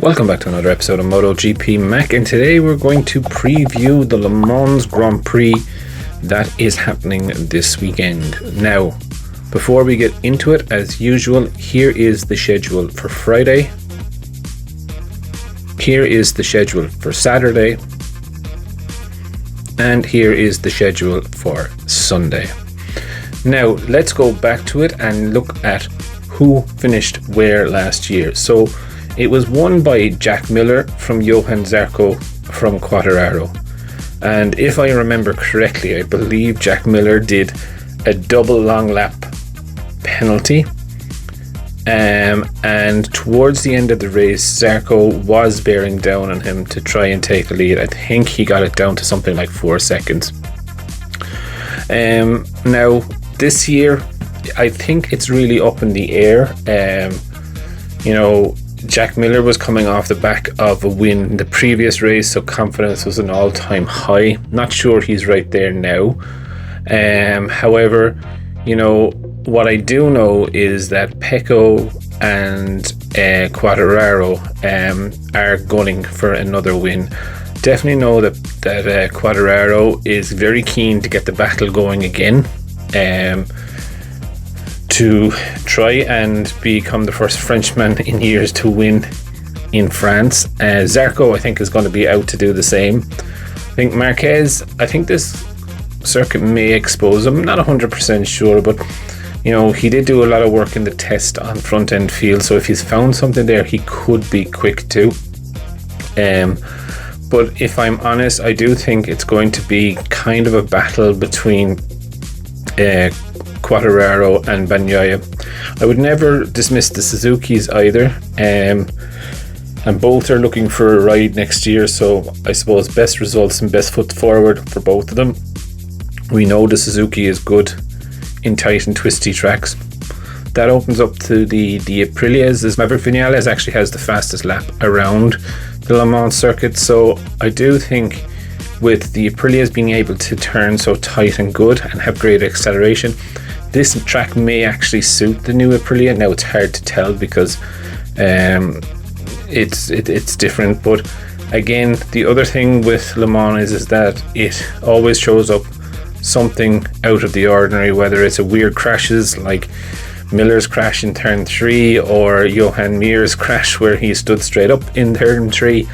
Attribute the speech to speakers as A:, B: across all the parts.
A: Welcome back to another episode of MotoGP Mac, and today we're going to preview the Le Mans Grand Prix that is happening this weekend. Now, before we get into it, as usual, here is the schedule for Friday. Here is the schedule for Saturday. And here is the schedule for Sunday. Now, let's go back to it and look at who finished where last year. So, it was won by Jack Miller from Johan Zarco from Quartararo. And if I remember correctly, I believe Jack Miller did a double long lap penalty. And towards the end of the race, Zarco was bearing down on him to try and take the lead. I think he got it down to something like 4 seconds. Now, this year, I think it's really up in the air. Jack Miller was coming off the back of a win in the previous race, so confidence was an all-time high. Not sure he's right there now. However, what I do know is that Pecco and Quartararo are gunning for another win. Definitely know that Quartararo is very keen to get the battle going again. To try and become the first Frenchman in years to win in France. Zarco, I think, is going to be out to do the same. I think Marquez, I think this circuit may expose him. I'm not 100% sure, but he did do a lot of work in the test on front end field, so if he's found something there, he could be quick too. But if I'm honest, I do think it's going to be kind of a battle between Quartararo and Bagnaia. I would never dismiss the Suzukis either, and both are looking for a ride next year, so I suppose best results and best foot forward for both of them. We know the Suzuki is good in tight and twisty tracks. That opens up to the Aprilias, as Maverick Vinales actually has the fastest lap around the Le Mans circuit, so I do think with the Aprilias being able to turn so tight and good and have great acceleration, this track may actually suit the new Aprilia. Now, it's hard to tell because it's different, but again, the other thing with Le Mans is that it always shows up something out of the ordinary, whether it's a weird crashes like Miller's crash in turn 3 or Johan Mir's crash where he stood straight up in turn 3.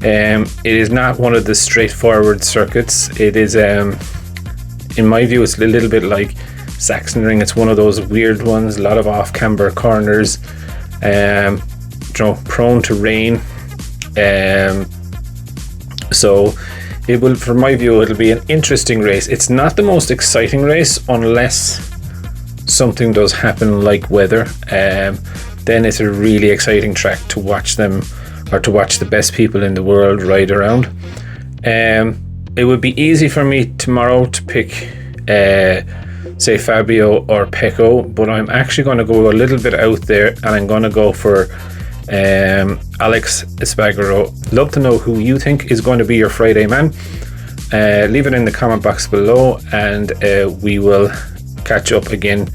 A: It is not one of the straightforward circuits. It is, in my view, it's a little bit like Sachsenring. It's one of those weird ones, a lot of off-camber corners, prone to rain. So it will, from my view, it'll be an interesting race. It's not the most exciting race unless something does happen like weather. Then it's a really exciting track to watch them, or to watch the best people in the world ride around. It would be easy for me tomorrow to pick say Fabio or Pecco, but I'm actually going to go a little bit out there and I'm going to go for Alex Espargaro. Love to know who you think is going to be your Friday man. Leave it in the comment box below, and we will catch up again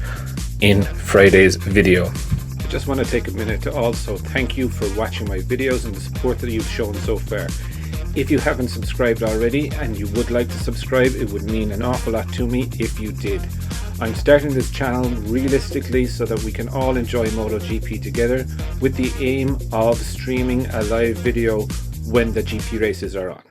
A: in Friday's video. I just want to take a minute to also thank you for watching my videos and the support that you've shown so far. If you haven't subscribed already and you would like to subscribe, it would mean an awful lot to me if you did. I'm starting this channel realistically so that we can all enjoy MotoGP together, with the aim of streaming a live video when the GP races are on.